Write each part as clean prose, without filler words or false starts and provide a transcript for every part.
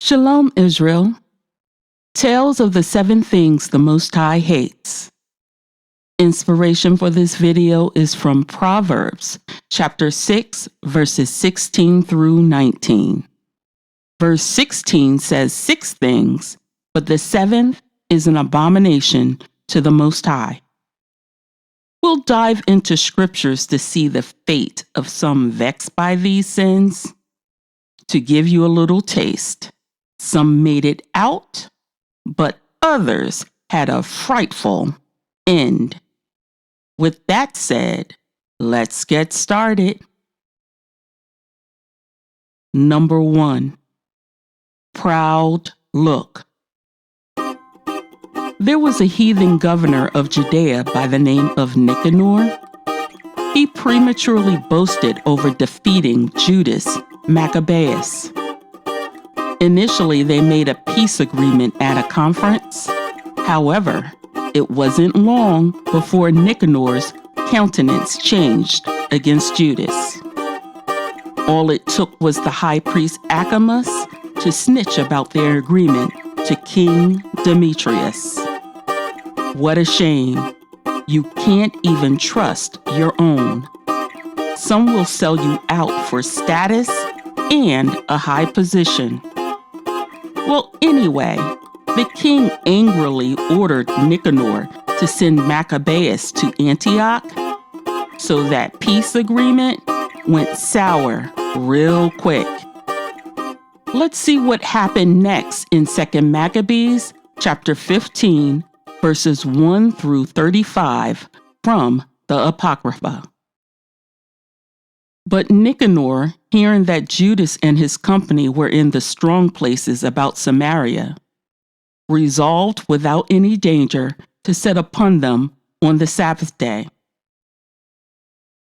Shalom, Israel. Tales of the 7 things the Most High hates. Inspiration for this video is from Proverbs, chapter 6, verses 16 through 19. Verse 16 says 6 things, but the 7th is an abomination to the Most High. We'll dive into scriptures to see the fate of some vexed by these sins. To give you a little taste, some made it out, but others had a frightful end. With that said, let's get started. Number 1. Proud look. There was a heathen governor of Judea by the name of Nicanor. He prematurely boasted over defeating Judas Maccabeus. Initially, they made a peace agreement at a conference. However, it wasn't long before Nicanor's countenance changed against Judas. All it took was the high priest Acamas to snitch about their agreement to King Demetrius. What a shame. You can't even trust your own. Some will sell you out for status and a high position. Well, anyway, the king angrily ordered Nicanor to send Maccabeus to Antioch, so that peace agreement went sour real quick. Let's see what happened next in 2 Maccabees, chapter 15, verses 1 through 35 from the Apocrypha. But Nicanor, hearing that Judas and his company were in the strong places about Samaria, resolved without any danger to set upon them on the Sabbath day.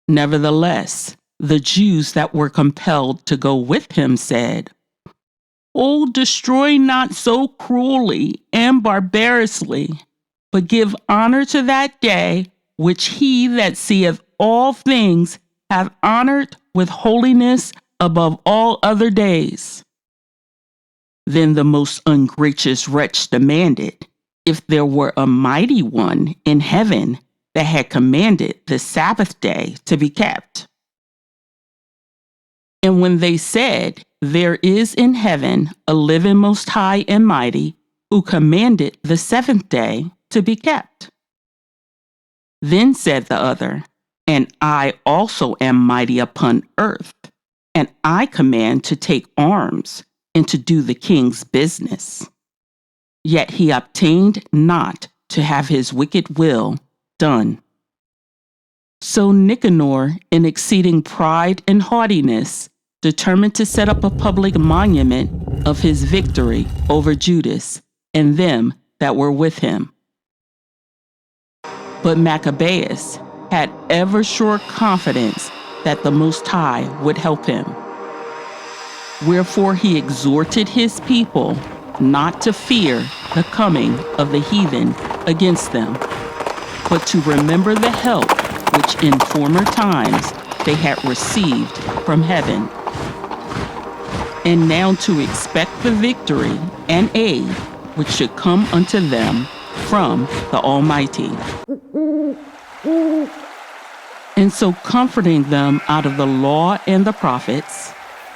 Nevertheless, the Jews that were compelled to go with him said, "Oh, destroy not so cruelly and barbarously, but give honor to that day which he that seeth all things hath honored with holiness above all other days." Then the most ungracious wretch demanded if there were a mighty one in heaven that had commanded the Sabbath day to be kept. And when they said, "There is in heaven a living most high and mighty, who commanded the 7th day to be kept." Then said the other, "And I also am mighty upon earth, and I command to take arms and to do the king's business." Yet he obtained not to have his wicked will done. So Nicanor, in exceeding pride and haughtiness, determined to set up a public monument of his victory over Judas and them that were with him. But Maccabeus had ever sure confidence that the Most High would help him. Wherefore he exhorted his people not to fear the coming of the heathen against them, but to remember the help which in former times they had received from heaven, and now to expect the victory and aid which should come unto them from the Almighty. And so comforting them out of the law and the prophets,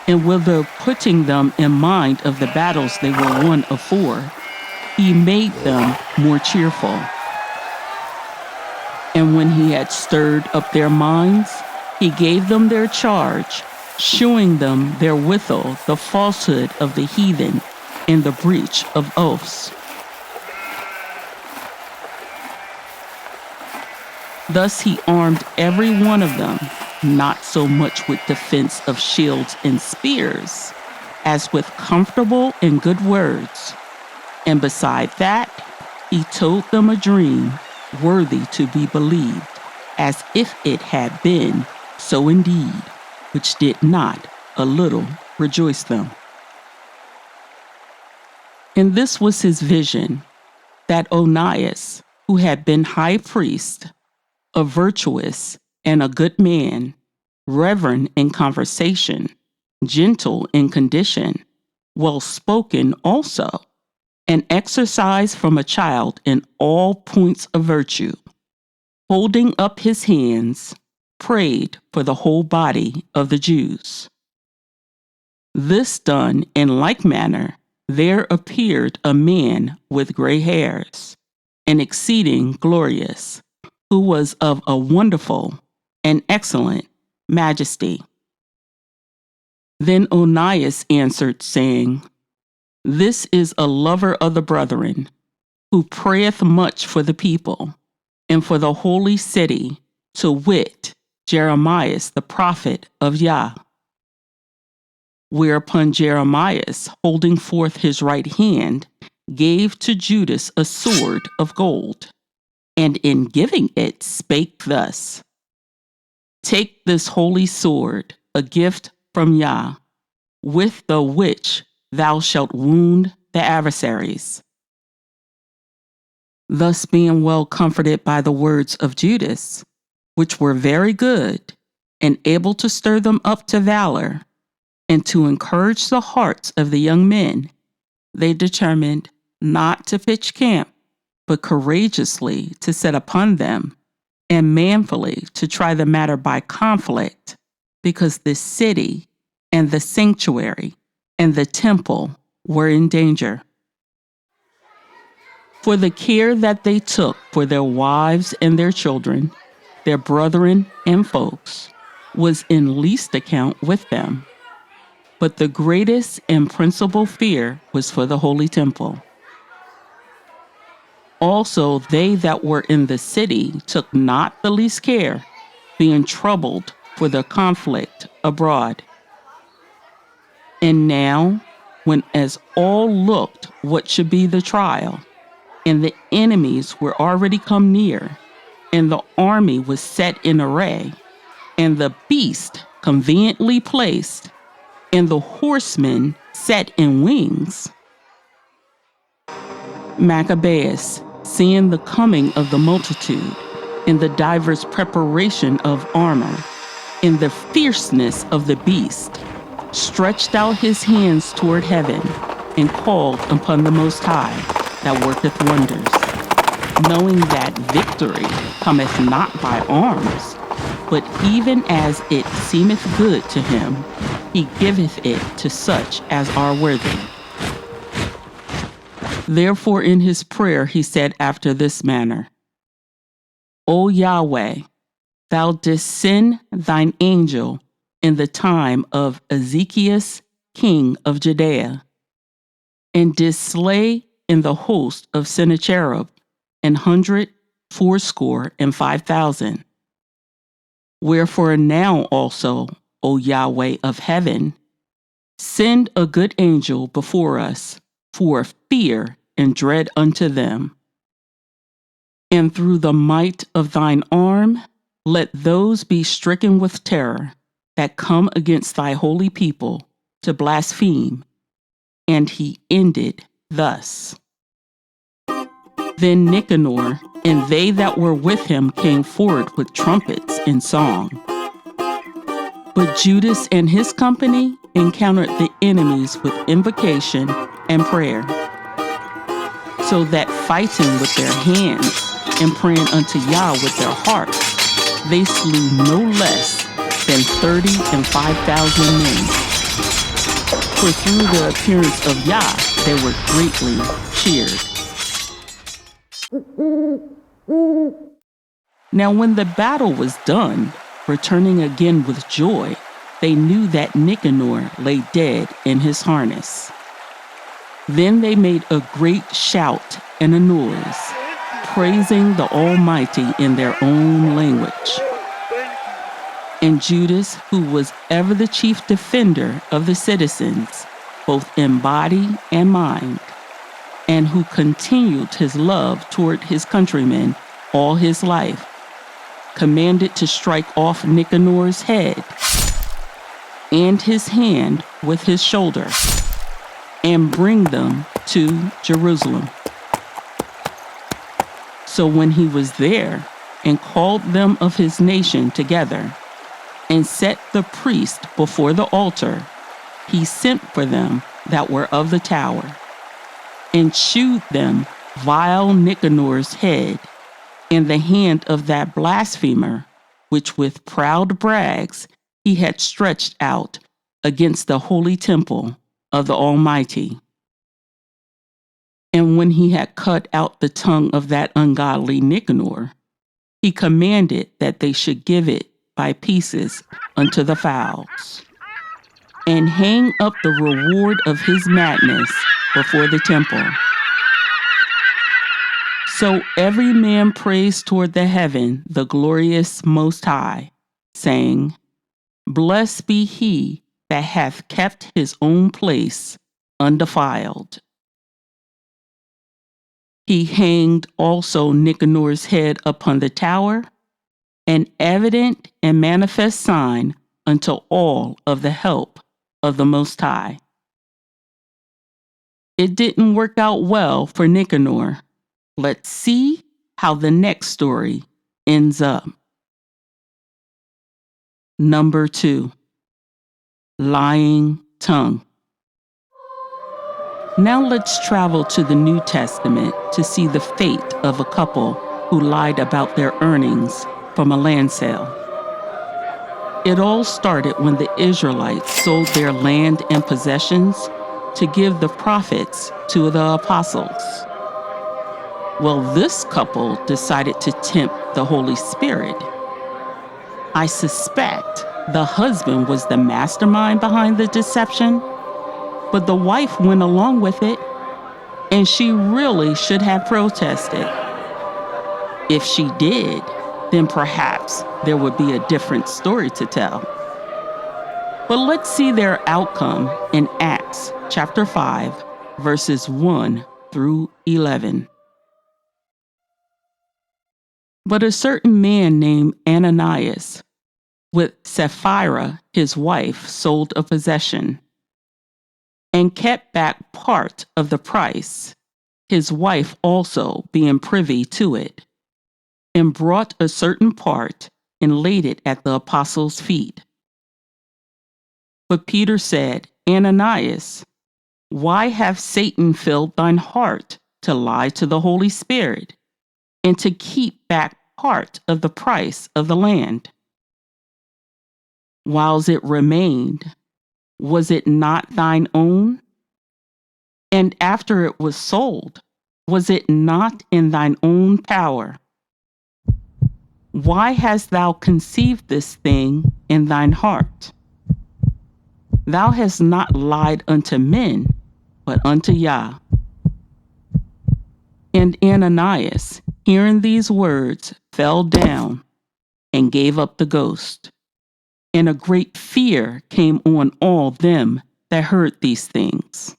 and whither putting them in mind of the battles they were won afore, he made them more cheerful. And when he had stirred up their minds, he gave them their charge, shewing them therewithal the falsehood of the heathen and the breach of oaths. Thus he armed every one of them, not so much with defense of shields and spears, as with comfortable and good words. And beside that, he told them a dream worthy to be believed, as if it had been so indeed, which did not a little rejoice them. And this was his vision, that Ananias, who had been high priest, a virtuous and a good man, reverend in conversation, gentle in condition, well spoken also, and exercised from a child in all points of virtue, holding up his hands, prayed for the whole body of the Jews. This done in like manner, there appeared a man with gray hairs, and exceeding glorious, who was of a wonderful and excellent majesty. Then Ananias answered, saying, This is a lover of the brethren, who prayeth much for the people, and for the holy city, to wit, Jeremias the prophet of Yah. Whereupon Jeremias, holding forth his right hand, gave to Judas a sword of gold, and in giving it spake thus, Take this holy sword, a gift from Yah, with the which thou shalt wound the adversaries. Thus being well comforted by the words of Judas, which were very good, and able to stir them up to valor, and to encourage the hearts of the young men, they determined not to pitch camp, but courageously to set upon them, and manfully to try the matter by conflict, because the city and the sanctuary and the temple were in danger. For the care that they took for their wives and their children, their brethren and folks, was in least account with them. But the greatest and principal fear was for the holy temple. Also they that were in the city took not the least care, being troubled for the conflict abroad. And now, when as all looked what should be the trial, and the enemies were already come near, and the army was set in array, and the beast conveniently placed, and the horsemen set in wings, Maccabeus, seeing the coming of the multitude, in the diverse preparation of armor, in the fierceness of the beast, stretched out his hands toward heaven, and called upon the Most High, that worketh wonders, knowing that victory cometh not by arms, but even as it seemeth good to him, he giveth it to such as are worthy. Therefore in his prayer he said after this manner, O Yahweh, thou didst send thine angel in the time of Ezekias, king of Judea, and didst slay in the host of Sennacherib 185,000. Wherefore now also, O Yahweh of heaven, send a good angel before us, for fear and dread unto them. And through the might of thine arm, let those be stricken with terror that come against thy holy people to blaspheme. And he ended thus. Then Nicanor and they that were with him came forward with trumpets and song. But Judas and his company encountered the enemies with invocation and prayer, so that fighting with their hands and praying unto Yah with their hearts, they slew no less than 35,000 men. For through the appearance of Yah they were greatly cheered. Now when the battle was done, returning again with joy, they knew that Nicanor lay dead in his harness. Then they made a great shout and a noise, praising the Almighty in their own language. And Judas, who was ever the chief defender of the citizens, both in body and mind, and who continued his love toward his countrymen all his life, commanded to strike off Nicanor's head and his hand with his shoulder, and bring them to Jerusalem. So when he was there, and called them of his nation together, and set the priest before the altar, he sent for them that were of the tower, and shewed them vile Nicanor's head in the hand of that blasphemer, which with proud brags he had stretched out against the holy temple of the Almighty. And when he had cut out the tongue of that ungodly Nicanor, he commanded that they should give it by pieces unto the fowls, and hang up the reward of his madness before the temple. So every man praised toward the heaven the glorious Most High, saying, Blessed be he that hath kept his own place undefiled. He hanged also Nicanor's head upon the tower, an evident and manifest sign unto all of the help of the Most High. It didn't work out well for Nicanor. Let's see how the next story ends up. Number 2, lying tongue. Now let's travel to the New Testament to see the fate of a couple who lied about their earnings from a land sale. It all started when the Israelites sold their land and possessions to give the profits to the apostles. Well, this couple decided to tempt the Holy Spirit. I suspect the husband was the mastermind behind the deception, but the wife went along with it, and she really should have protested. If she did, then perhaps there would be a different story to tell. But let's see their outcome in Acts chapter 5, verses 1 through 11. But a certain man named Ananias, with Sapphira his wife, sold a possession, and kept back part of the price, his wife also being privy to it, and brought a certain part and laid it at the apostles' feet. But Peter said, Ananias, why hath Satan filled thine heart to lie to the Holy Spirit, and to keep back part of the price of the land? Whiles it remained, was it not thine own? And after it was sold, was it not in thine own power? Why hast thou conceived this thing in thine heart? Thou hast not lied unto men, but unto Yah. And Ananias, hearing these words, fell down and gave up the ghost. And a great fear came on all them that heard these things.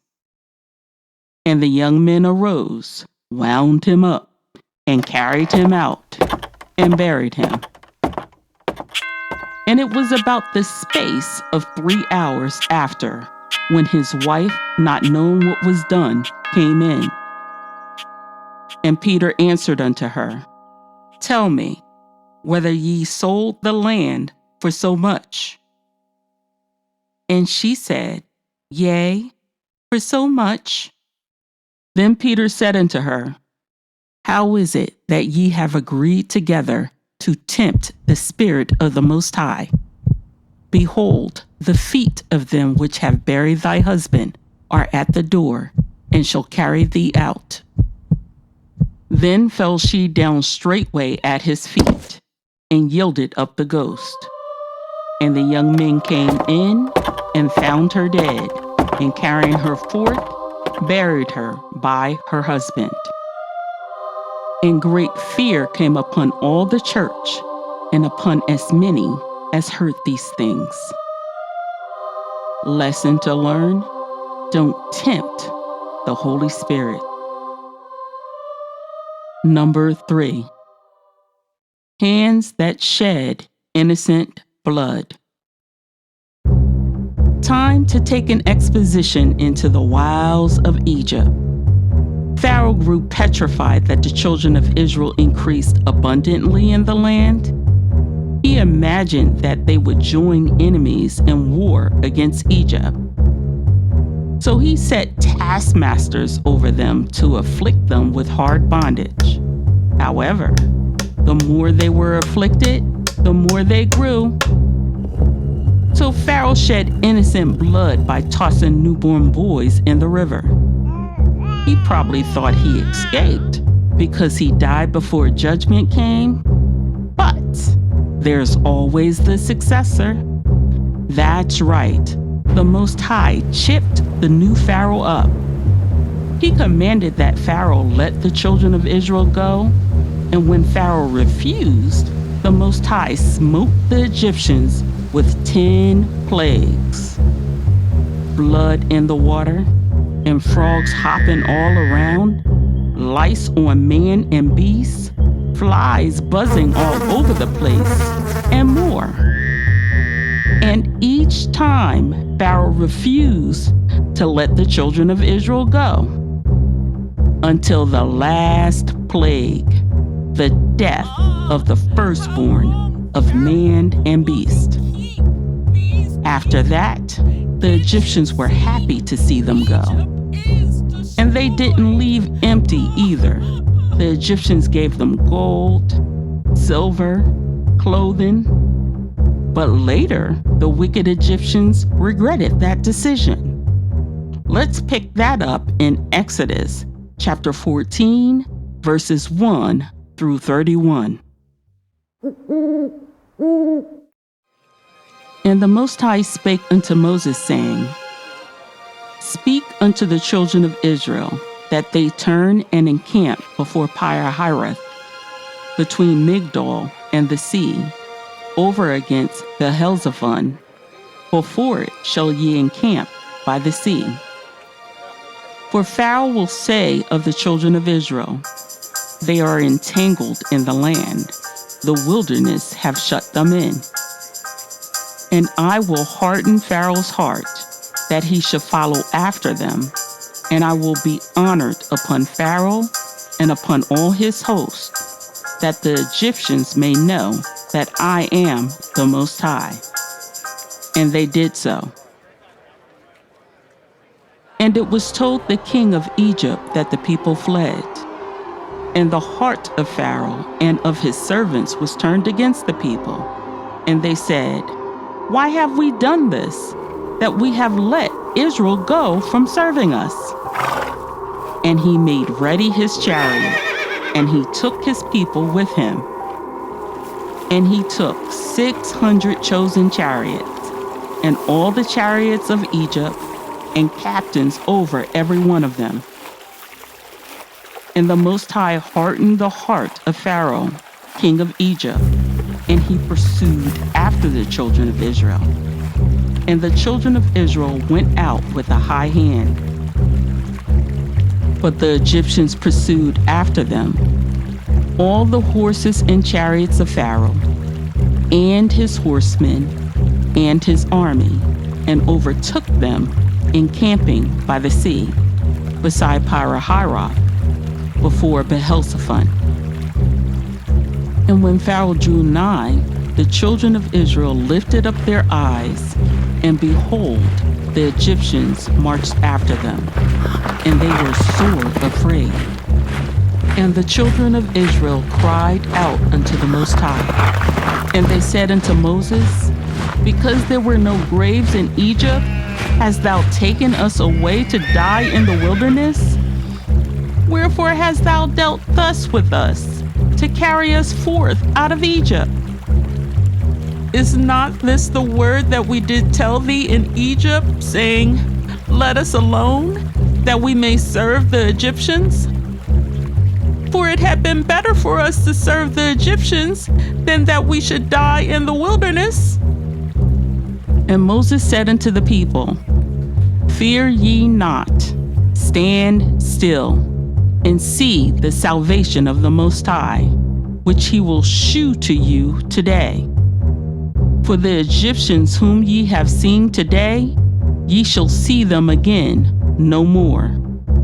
And the young men arose, wound him up, and carried him out, and buried him. And it was about the space of 3 hours after, when his wife, not knowing what was done, came in. And Peter answered unto her, Tell me, whether ye sold the land for so much? And she said, Yea, for so much. Then Peter said unto her, How is it that ye have agreed together to tempt the Spirit of the Most High? Behold, the feet of them which have buried thy husband are at the door, and shall carry thee out. Then fell she down straightway at his feet, and yielded up the ghost. And the young men came in, and found her dead, and carrying her forth, buried her by her husband. And great fear came upon all the church, and upon as many as heard these things. Lesson to learn: don't tempt the Holy Spirit. Number 3, hands that shed innocent blood. Time to take an exposition into the wiles of Egypt. Pharaoh grew petrified that the children of Israel increased abundantly in the land. He imagined that they would join enemies in war against Egypt. So he set taskmasters over them to afflict them with hard bondage. However, the more they were afflicted, the more they grew. So Pharaoh shed innocent blood by tossing newborn boys in the river. He probably thought he escaped because he died before judgment came. But there's always the successor. That's right. The Most High chipped the new Pharaoh up. He commanded that Pharaoh let the children of Israel go, and when Pharaoh refused, the Most High smote the Egyptians with 10 plagues. Blood in the water, and frogs hopping all around, lice on man and beast, flies buzzing all over the place, and more. And each time Pharaoh refused to let the children of Israel go, until the last plague, the death of the firstborn of man and beast. After that, the Egyptians were happy to see them go. And they didn't leave empty either. The Egyptians gave them gold, silver, clothing. But later, the wicked Egyptians regretted that decision. Let's pick that up in Exodus chapter 14, verses 1 through 31. And the Most High spake unto Moses, saying, Speak unto the children of Israel, that they turn and encamp before Pi-hahiroth, between Migdol and the sea, over against Baal-zephon. Before it shall ye encamp by the sea. For Pharaoh will say of the children of Israel, They are entangled in the land, the wilderness hath shut them in. And I will harden Pharaoh's heart, that he should follow after them, and I will be honored upon Pharaoh and upon all his hosts, that the Egyptians may know that I am the Most High. And they did so. And it was told the king of Egypt that the people fled. And the heart of Pharaoh and of his servants was turned against the people. And they said, Why have we done this, that we have let Israel go from serving us? And he made ready his chariot, and he took his people with him. And he took 600 chosen chariots, and all the chariots of Egypt, and captains over every one of them. And the Most High hardened the heart of Pharaoh, king of Egypt, and he pursued after the children of Israel. And the children of Israel went out with a high hand. But the Egyptians pursued after them, all the horses and chariots of Pharaoh, and his horsemen, and his army, and overtook them encamping by the sea, beside Pi-hahiroth, before Baal-zephon. And when Pharaoh drew nigh, the children of Israel lifted up their eyes, and behold, the Egyptians marched after them, and they were sore afraid. And the children of Israel cried out unto the Most High. And they said unto Moses, Because there were no graves in Egypt, hast thou taken us away to die in the wilderness? Wherefore hast thou dealt thus with us, to carry us forth out of Egypt? Is not this the word that we did tell thee in Egypt, saying, Let us alone, that we may serve the Egyptians? For it had been better for us to serve the Egyptians than that we should die in the wilderness. And Moses said unto the people, Fear ye not, stand still, and see the salvation of the Most High, which he will shew to you today. For the Egyptians whom ye have seen today, ye shall see them again no more,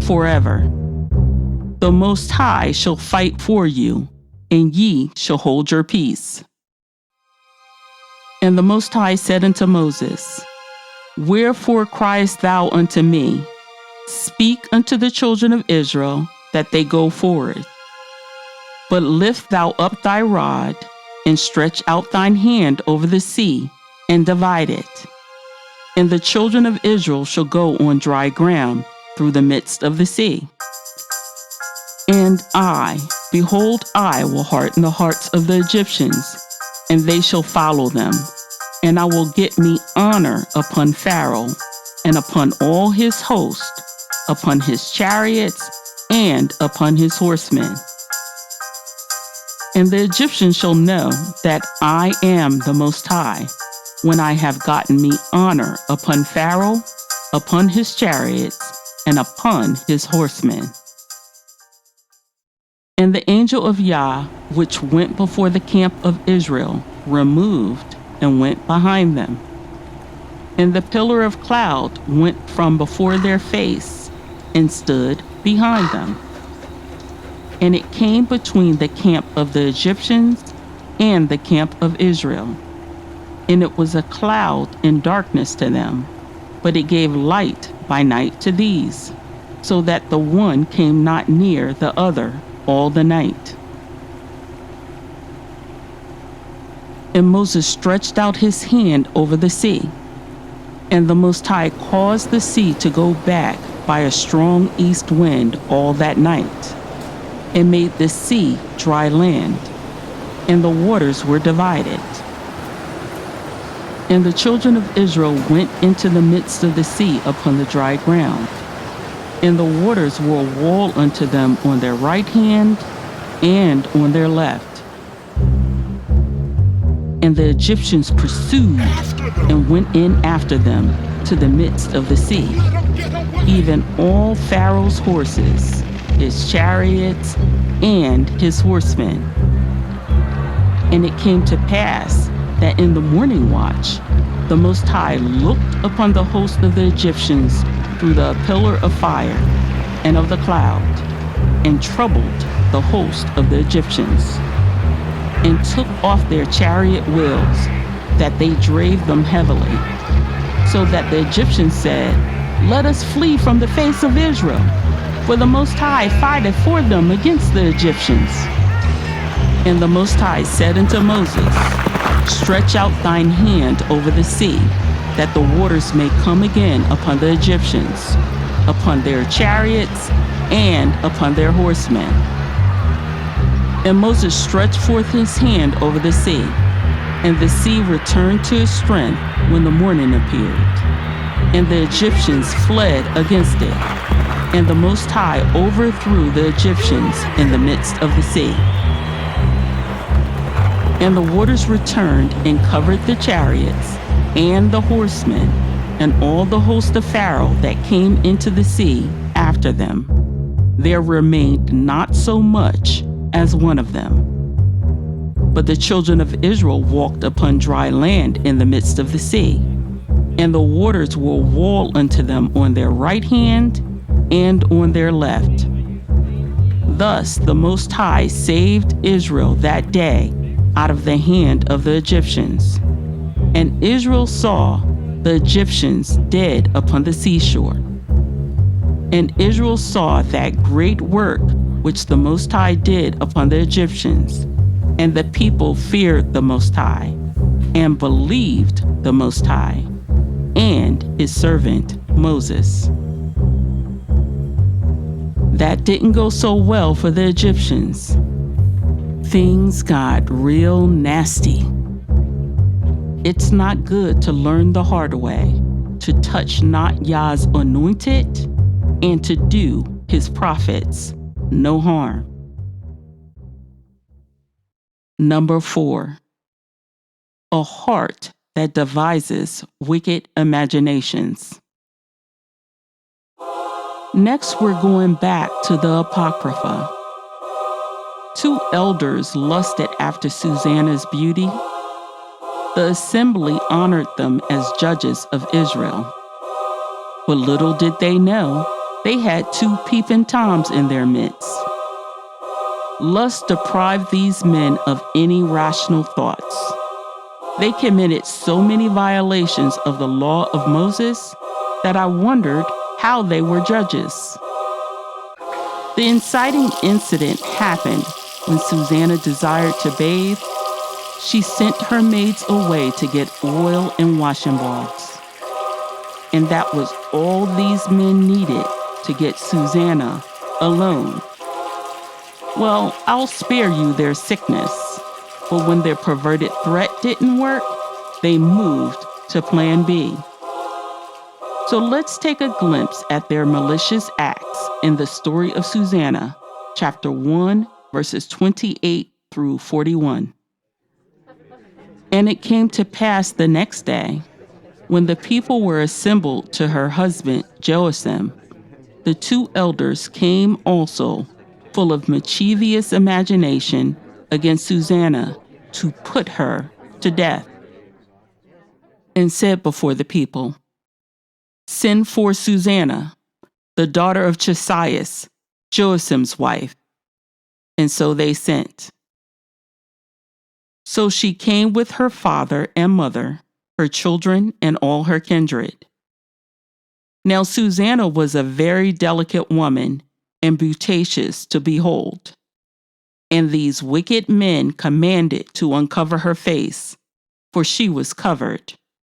forever. The Most High shall fight for you, and ye shall hold your peace. And the Most High said unto Moses, Wherefore criest thou unto me? Speak unto the children of Israel that they go forward. But lift thou up thy rod, and stretch out thine hand over the sea, and divide it. And the children of Israel shall go on dry ground through the midst of the sea. And I, behold, I will harden the hearts of the Egyptians, and they shall follow them. And I will get me honor upon Pharaoh, and upon all his host, upon his chariots, and upon his horsemen. And the Egyptians shall know that I am the Most High, when I have gotten me honor upon Pharaoh, upon his chariots, and upon his horsemen. And the angel of Yah, which went before the camp of Israel, removed and went behind them. And the pillar of cloud went from before their face, and stood behind them. And it came between the camp of the Egyptians and the camp of Israel. And it was a cloud and darkness to them, but it gave light by night to these, so that the one came not near the other all the night. And Moses stretched out his hand over the sea, and the Most High caused the sea to go back by a strong east wind all that night, and made the sea dry land, and the waters were divided. And the children of Israel went into the midst of the sea upon the dry ground, and the waters were a wall unto them on their right hand and on their left. And the Egyptians pursued and went in after them to the midst of the sea, even all Pharaoh's horses, his chariots, and his horsemen. And it came to pass that in the morning watch the Most High looked upon the host of the Egyptians through the pillar of fire and of the cloud, and troubled the host of the Egyptians, and took off their chariot wheels, that they drave them heavily, so that the Egyptians said, Let us flee from the face of Israel, for the Most High fighteth for them against the Egyptians. And the Most High said unto Moses, Stretch out thine hand over the sea, that the waters may come again upon the Egyptians, upon their chariots, and upon their horsemen. And Moses stretched forth his hand over the sea, and the sea returned to its strength when the morning appeared. And the Egyptians fled against it, and the Most High overthrew the Egyptians in the midst of the sea. And the waters returned and covered the chariots and the horsemen, and all the host of Pharaoh that came into the sea after them. There remained not so much as one of them. But the children of Israel walked upon dry land in the midst of the sea, and the waters were a wall unto them on their right hand and on their left. Thus the Most High saved Israel that day out of the hand of the Egyptians. And Israel saw the Egyptians dead upon the seashore. And Israel saw that great work which the Most High did upon the Egyptians, and the people feared the Most High, and believed the Most High, and his servant Moses. That didn't go so well for the Egyptians. Things got real nasty. It's not good to learn the hard way, to touch not Yah's anointed, and to do his prophets no harm. Number 4, a heart that devises wicked imaginations. Next, we're going back to the Apocrypha. 2 elders lusted after Susanna's beauty. The assembly honored them as judges of Israel. But little did they know, they had 2 peeping Toms in their midst. Lust deprived these men of any rational thoughts. They committed so many violations of the law of Moses that I wondered how they were judges. The inciting incident happened when Susanna desired to bathe. She sent her maids away to get oil and washing balls. And that was all these men needed to get Susanna alone. Well, I'll spare you their sickness, but when their perverted threat didn't work, they moved to plan B. So let's take a glimpse at their malicious acts in the story of Susanna, chapter 1, verses 28 through 41. And it came to pass the next day, when the people were assembled to her husband Joacim, the two elders came also, full of mischievous imagination, against Susanna to put her to death, and said before the people, "Send for Susanna, the daughter of Cyrene, Joacim's wife." And so they sent. So she came with her father and mother, her children, and all her kindred. Now Susanna was a very delicate woman and beauteous to behold. And these wicked men commanded to uncover her face, for she was covered,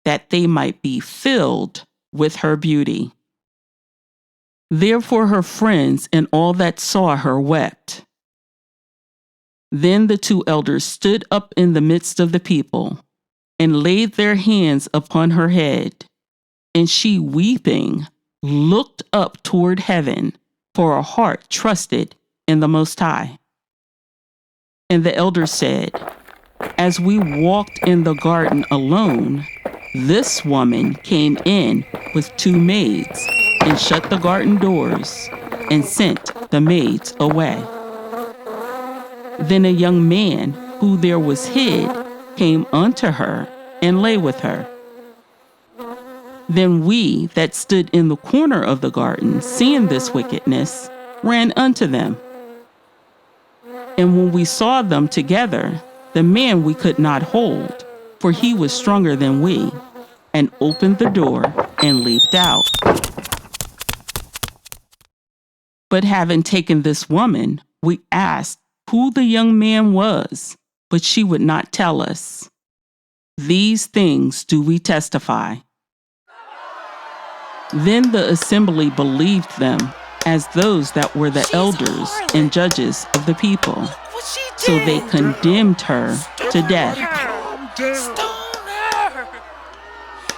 that they might be filled with her beauty. Therefore her friends and all that saw her wept. Then the two elders stood up in the midst of the people, and laid their hands upon her head. And she, weeping, looked up toward heaven, for her heart trusted in the Most High. And the elders said, "As we walked in the garden alone, this woman came in with two maids, and shut the garden doors, and sent the maids away. Then a young man, who there was hid, came unto her, and lay with her. Then we that stood in the corner of the garden, seeing this wickedness, ran unto them. And when we saw them together, the man we could not hold, for he was stronger than we, and opened the door and leaped out. But having taken this woman, we asked who the young man was, but she would not tell us. These things do we testify." Then the assembly believed them as those that were the elders and judges of the people. So they condemned her to death. Stone her!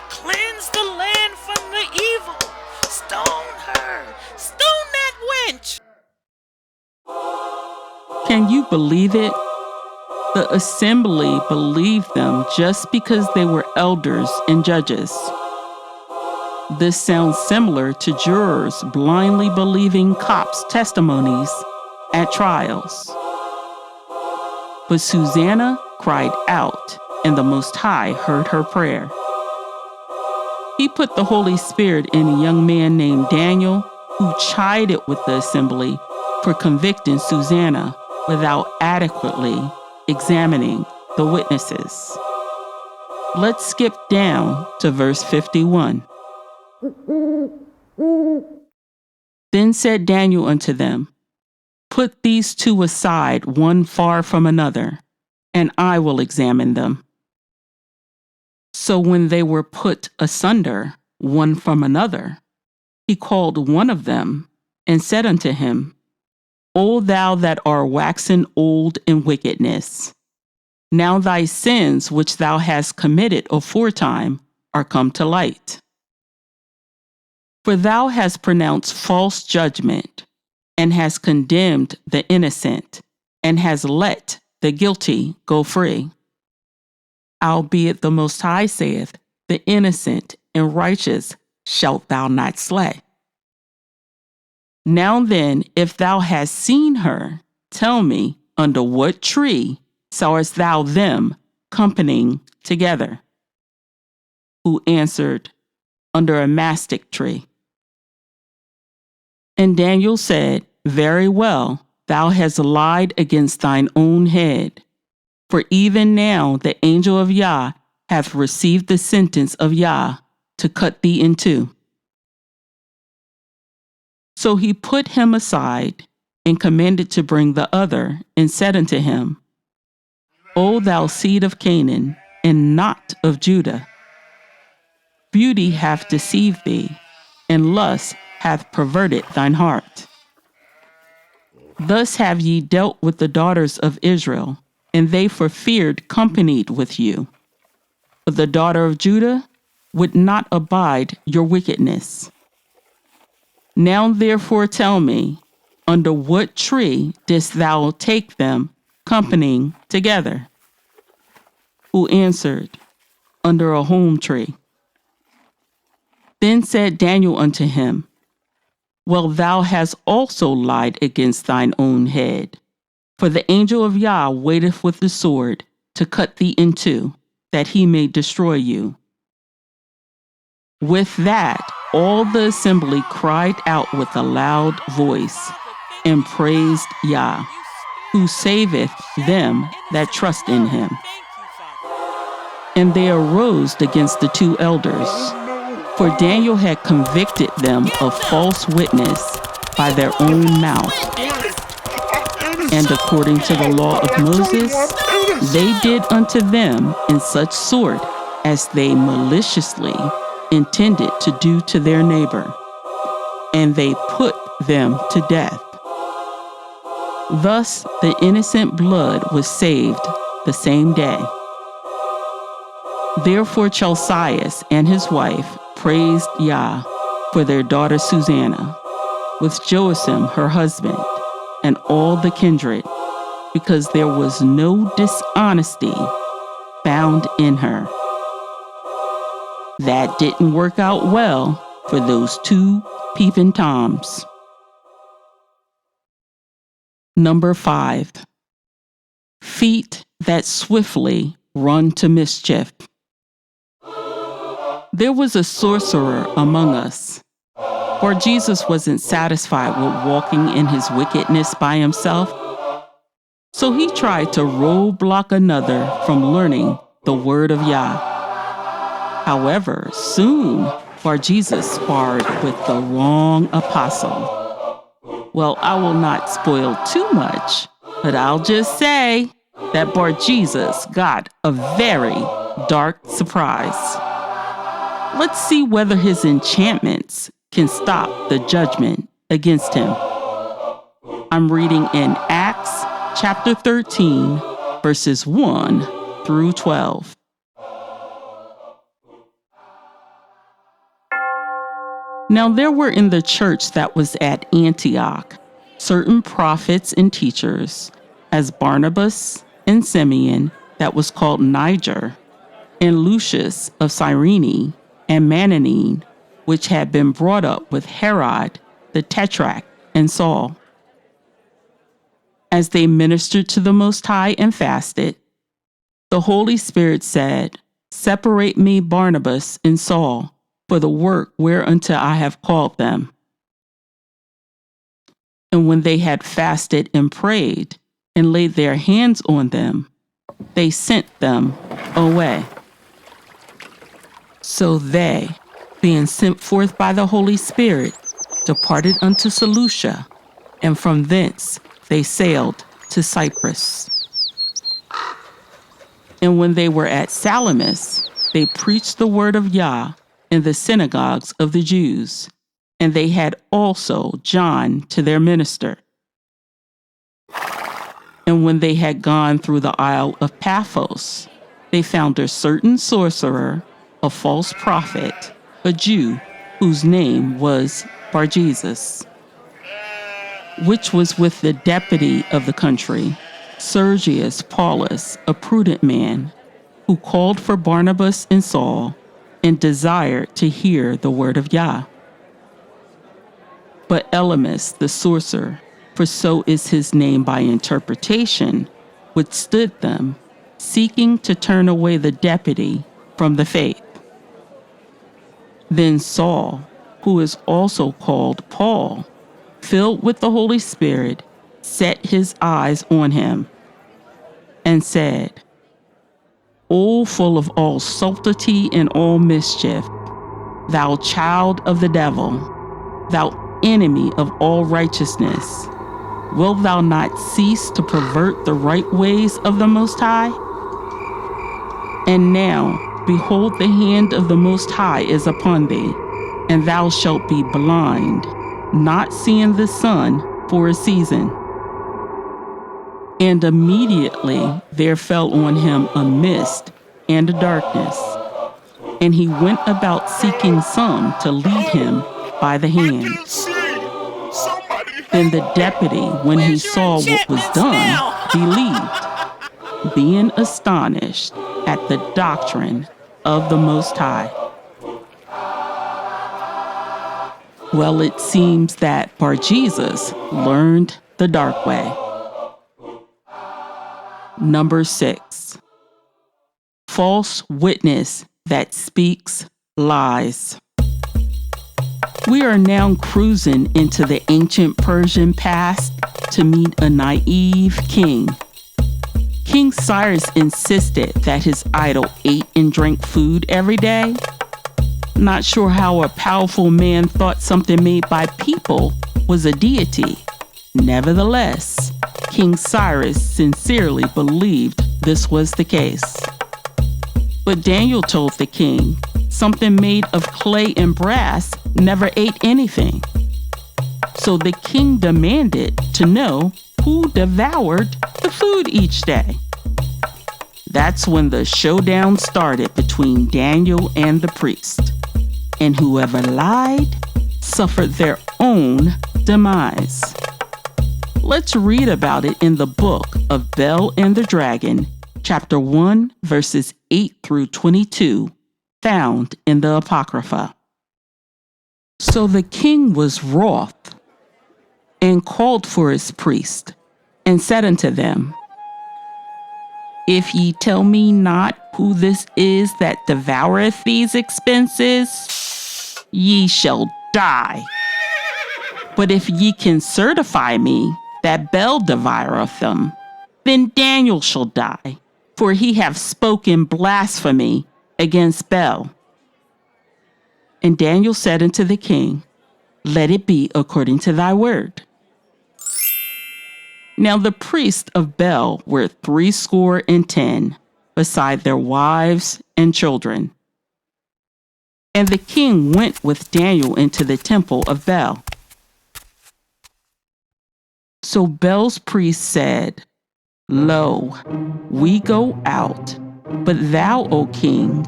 Cleanse the land from the evil! Stone her! Stone that wench! Can you believe it? The assembly believed them just because they were elders and judges. This sounds similar to jurors blindly believing cops' testimonies at trials. But Susanna cried out, and the Most High heard her prayer. He put the Holy Spirit in a young man named Daniel, who chided with the assembly for convicting Susanna without adequately examining the witnesses. Let's skip down to verse 51. Then said Daniel unto them, "Put these two aside, one far from another, and I will examine them." So when they were put asunder, one from another, he called one of them, and said unto him, "O thou that art waxen old in wickedness, now thy sins which thou hast committed aforetime are come to light. For thou hast pronounced false judgment, and hast condemned the innocent, and hast let the guilty go free. Albeit the Most High saith, the innocent and righteous shalt thou not slay. Now then, if thou hast seen her, tell me, under what tree sawest thou them companying together?" Who answered, "Under a mastic tree." And Daniel said, "Very well, thou hast lied against thine own head. For even now the angel of Yah hath received the sentence of Yah to cut thee in two. So he put him aside, and commanded to bring the other, and said unto him, O thou seed of Canaan, and not of Judah, beauty hath deceived thee, and lust hath perverted thine heart. Thus have ye dealt with the daughters of Israel, and they for feared companied with you. But the daughter of Judah would not abide your wickedness. Now therefore tell me, under what tree didst thou take them companying together? Who answered, Under a holm tree. Then said Daniel unto him, Well, thou hast also lied against thine own head. For the angel of Yah waiteth with the sword to cut thee in two, that he may destroy you. With that, all the assembly cried out with a loud voice, and praised Yah, who saveth them that trust in him. And they arose against the two elders, for Daniel had convicted them of false witness by their own mouth. And according to the law of Moses, they did unto them in such sort as they maliciously intended to do to their neighbor, and they put them to death. Thus the innocent blood was saved the same day. Therefore Chelcias and his wife praised Yah for their daughter Susanna, with Joacim her husband, and all the kindred, because there was no dishonesty found in her. That didn't work out well for those two peeping toms. Number 5. Feet that swiftly run to mischief. There was a sorcerer among us, for Jesus wasn't satisfied with walking in his wickedness by himself. So he tried to roadblock another from learning the word of Yah. However, soon Bar-Jesus sparred with the wrong apostle. Well, I will not spoil too much, but I'll just say that Bar-Jesus got a very dark surprise. Let's see whether his enchantments can stop the judgment against him. I'm reading in Acts chapter 13, verses 1 through 12. Now there were in the church that was at Antioch certain prophets and teachers, as Barnabas and Simeon, that was called Niger, and Lucius of Cyrene, and Manaen, which had been brought up with Herod the tetrarch and Saul. As they ministered to the Most High and fasted, the Holy Spirit said, Separate me Barnabas and Saul for the work whereunto I have called them. And when they had fasted and prayed, and laid their hands on them, they sent them away. So they, being sent forth by the Holy Spirit, departed unto Seleucia, and from thence they sailed to Cyprus. And when they were at Salamis, they preached the word of Yah in the synagogues of the Jews, and they had also John to their minister. And when they had gone through the isle of Paphos, they found a certain sorcerer, a false prophet, a Jew, whose name was Bar-Jesus, which was with the deputy of the country, Sergius Paulus, a prudent man, who called for Barnabas and Saul, and desired to hear the word of Yah. But Elymas the sorcerer, for so is his name by interpretation, withstood them, seeking to turn away the deputy from the faith. Then Saul, who is also called Paul, filled with the Holy Spirit, set his eyes on him, and said, O full of all subtlety and all mischief, thou child of the devil, thou enemy of all righteousness, wilt thou not cease to pervert the right ways of the Most High? And now, behold, the hand of the Most High is upon thee, and thou shalt be blind, not seeing the sun for a season. And immediately there fell on him a mist and a darkness, and he went about seeking some to lead him by the hand. Then the deputy, when he saw what was done, believed, being astonished at the doctrine of the Most High. Well, it seems that Bar-Jesus learned the dark way. Number 6. False witness that speaks lies. We are now cruising into the ancient Persian past to meet a naive king. King Cyrus insisted that his idol ate and drank food every day. Not sure how a powerful man thought something made by people was a deity. Nevertheless, King Cyrus sincerely believed this was the case. But Daniel told the king something made of clay and brass never ate anything. So the king demanded to know who devoured the food each day. That's when the showdown started between Daniel and the priest. And whoever lied suffered their own demise. Let's read about it in the book of Bel and the Dragon, chapter 1, verses 8 through 22, found in the Apocrypha. So the king was wroth, and called for his priest, and said unto them, If ye tell me not who this is that devoureth these expenses, ye shall die. But if ye can certify me that Bel devoureth them, then Daniel shall die, for he hath spoken blasphemy against Bel. And Daniel said unto the king, Let it be according to thy word. Now the priests of Bel were 70, beside their wives and children. And the king went with Daniel into the temple of Bel. So Bel's priest said, Lo, we go out, but thou, O king,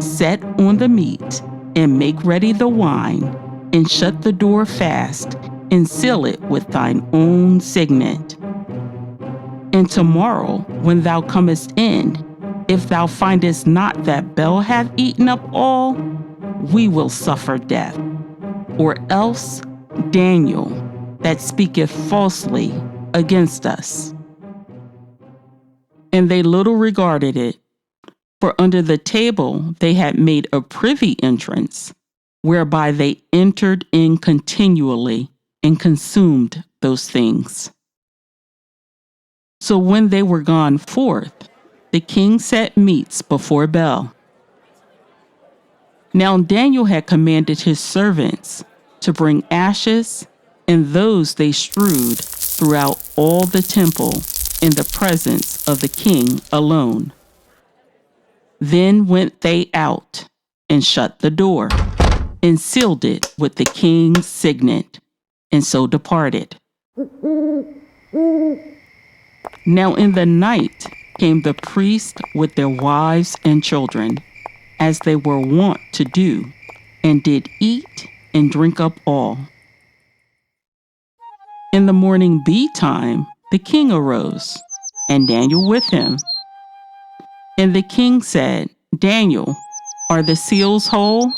set on the meat, and make ready the wine, and shut the door fast, and seal it with thine own signet. And tomorrow, when thou comest in, if thou findest not that Bel hath eaten up all, we will suffer death. Or else Daniel, that speaketh falsely against us. And they little regarded it, for under the table they had made a privy entrance, whereby they entered in continually and consumed those things. So when they were gone forth, the king set meats before Bel. Now Daniel had commanded his servants to bring ashes, and those they strewed throughout all the temple in the presence of the king alone. Then went they out and shut the door, and sealed it with the king's signet, and so departed. Now in the night came the priests with their wives and children, as they were wont to do, and did eat and drink up all. In the morning betime, the king arose, and Daniel with him. And the king said, Daniel, are the seals whole?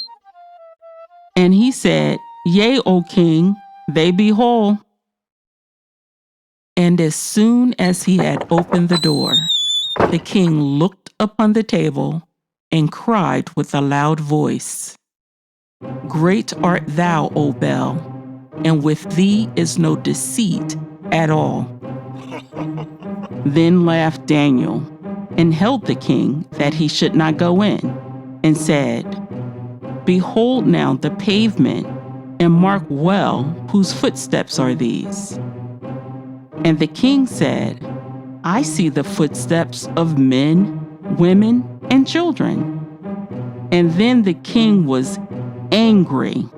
And he said, Yea, O king, they be whole. And as soon as he had opened the door, the king looked upon the table and cried with a loud voice, Great art thou, O Bel, and with thee is no deceit at all. Then laughed Daniel, and held the king that he should not go in, and said, Behold now the pavement, and mark well whose footsteps are these. And the king said, I see the footsteps of men, women, and children. And then the king was angry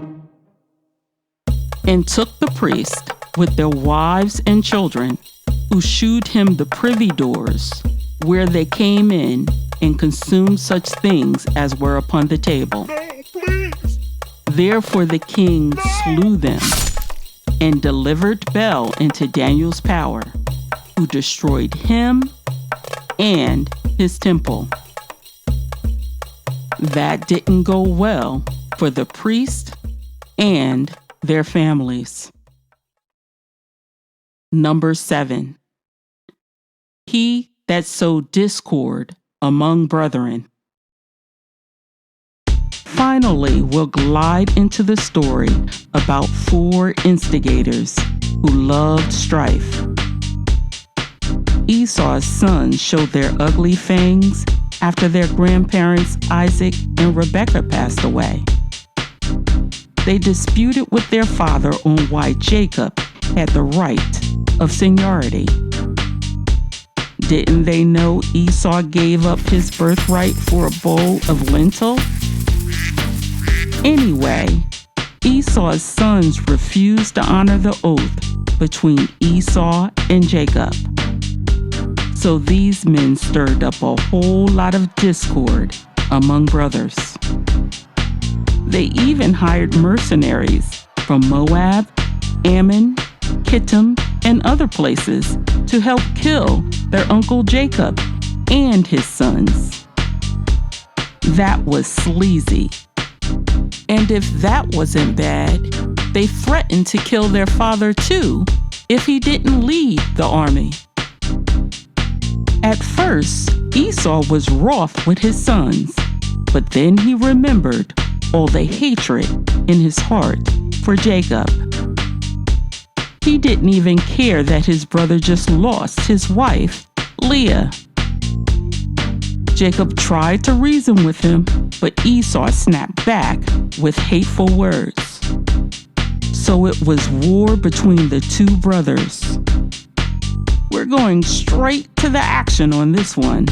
and took the priests with their wives and children, who shewed him the privy doors, where they came in, and consumed such things as were upon the table. Therefore the king slew them, and delivered Bel into Daniel's power, who destroyed him and his temple. That didn't go well for the priests and their families. Number 7. He that sowed discord among brethren. Finally, we'll glide into the story about 4 instigators who loved strife. Esau's sons showed their ugly fangs after their grandparents Isaac and Rebekah passed away. They disputed with their father on why Jacob had the right of seniority. Didn't they know Esau gave up his birthright for a bowl of lentil? Anyway, Esau's sons refused to honor the oath between Esau and Jacob. So these men stirred up a whole lot of discord among brothers. They even hired mercenaries from Moab, Ammon, Kittim, and other places to help kill their uncle Jacob and his sons. That was sleazy. And if that wasn't bad, they threatened to kill their father too if he didn't lead the army. At first, Esau was wroth with his sons, but then he remembered all the hatred in his heart for Jacob. He didn't even care that his brother just lost his wife, Leah. Jacob tried to reason with him, but Esau snapped back with hateful words. So it was war between the 2 brothers. We're going straight to the action on this one,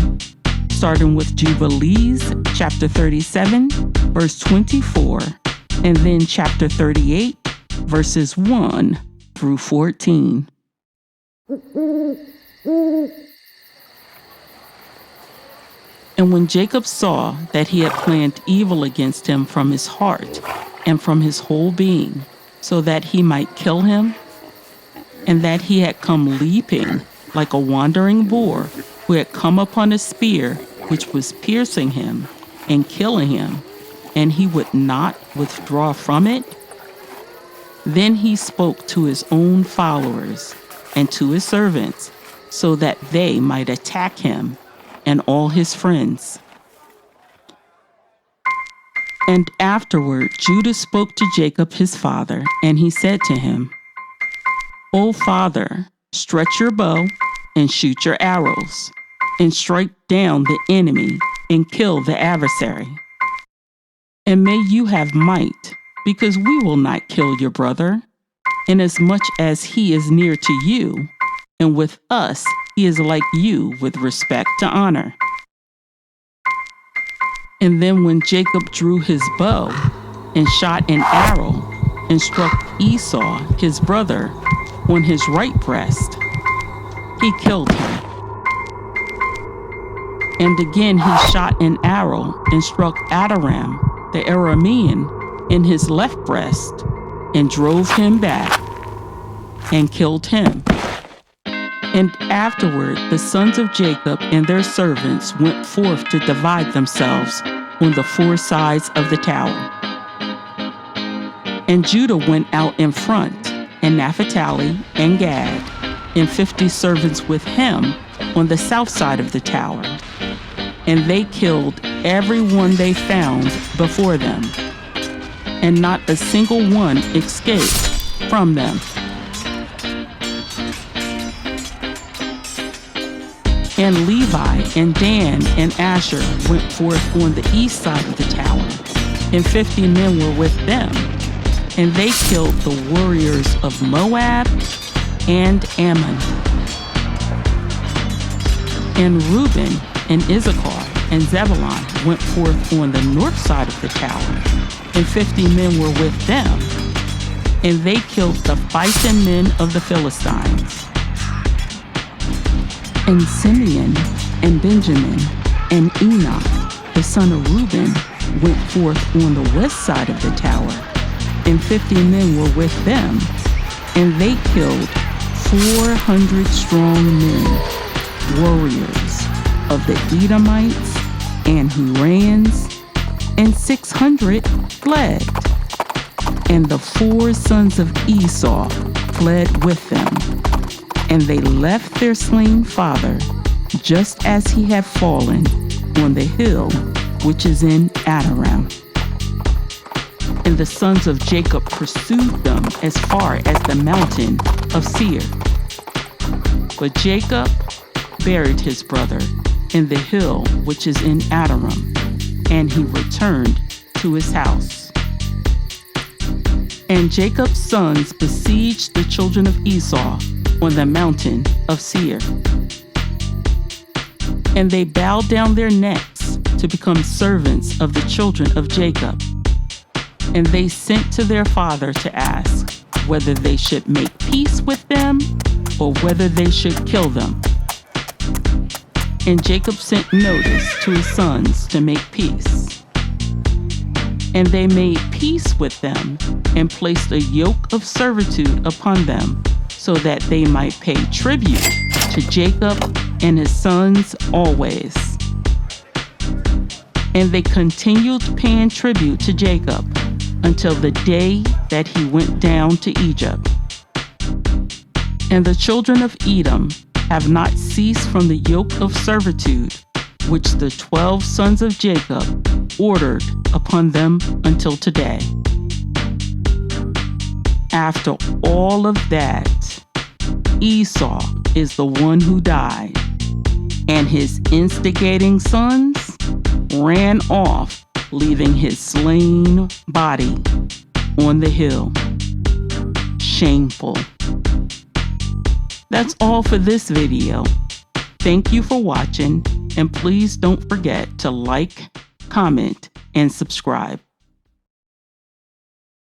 starting with Jubilees, chapter 37, verse 24, and then chapter 38, verses 1 through 14. And when Jacob saw that he had planned evil against him from his heart and from his whole being, so that he might kill him, and that he had come leaping like a wandering boar who had come upon a spear which was piercing him and killing him, and he would not withdraw from it, then he spoke to his own followers and to his servants, so that they might attack him and all his friends. And afterward Judas spoke to Jacob his father, and he said to him, O father, stretch your bow and shoot your arrows, and strike down the enemy and kill the adversary. And may you have might, because we will not kill your brother, inasmuch as he is near to you, and with us he is like you with respect to honor. And then when Jacob drew his bow and shot an arrow and struck Esau, his brother, on his right breast, he killed him. And again he shot an arrow and struck Aduram, the Aramean, in his left breast, and drove him back, and killed him. And afterward the sons of Jacob and their servants went forth to divide themselves on the 4 sides of the tower. And Judah went out in front, and Naphtali and Gad, and 50 servants with him on the south side of the tower. And they killed everyone they found before them, and not a single one escaped from them. And Levi and Dan and Asher went forth on the east side of the tower, and 50 men were with them. And they killed the warriors of Moab and Ammon. And Reuben and Issachar and Zebulun went forth on the north side of the tower, and 50 men were with them. And they killed the fighting men of the Philistines. And Simeon and Benjamin and Enoch, the son of Reuben, went forth on the west side of the tower, and 50 men were with them. And they killed 400 strong men, warriors of the Edomites and Hurans, and 600 fled. And the 4 sons of Esau fled with them. And they left their slain father, just as he had fallen, on the hill which is in Aduram. And the sons of Jacob pursued them as far as the mountain of Seir. But Jacob buried his brother in the hill which is in Aduram, and he returned to his house. And Jacob's sons besieged the children of Esau on the mountain of Seir. And they bowed down their necks to become servants of the children of Jacob. And they sent to their father to ask whether they should make peace with them or whether they should kill them. And Jacob sent notice to his sons to make peace. And they made peace with them and placed a yoke of servitude upon them, so that they might pay tribute to Jacob and his sons always. And they continued paying tribute to Jacob until the day that he went down to Egypt. And the children of Edom have not ceased from the yoke of servitude, which the 12 sons of Jacob ordered upon them until today. After all of that, Esau is the one who died, and his instigating sons ran off, leaving his slain body on the hill. Shameful. That's all for this video. Thank you for watching, and please don't forget to like, comment, and subscribe.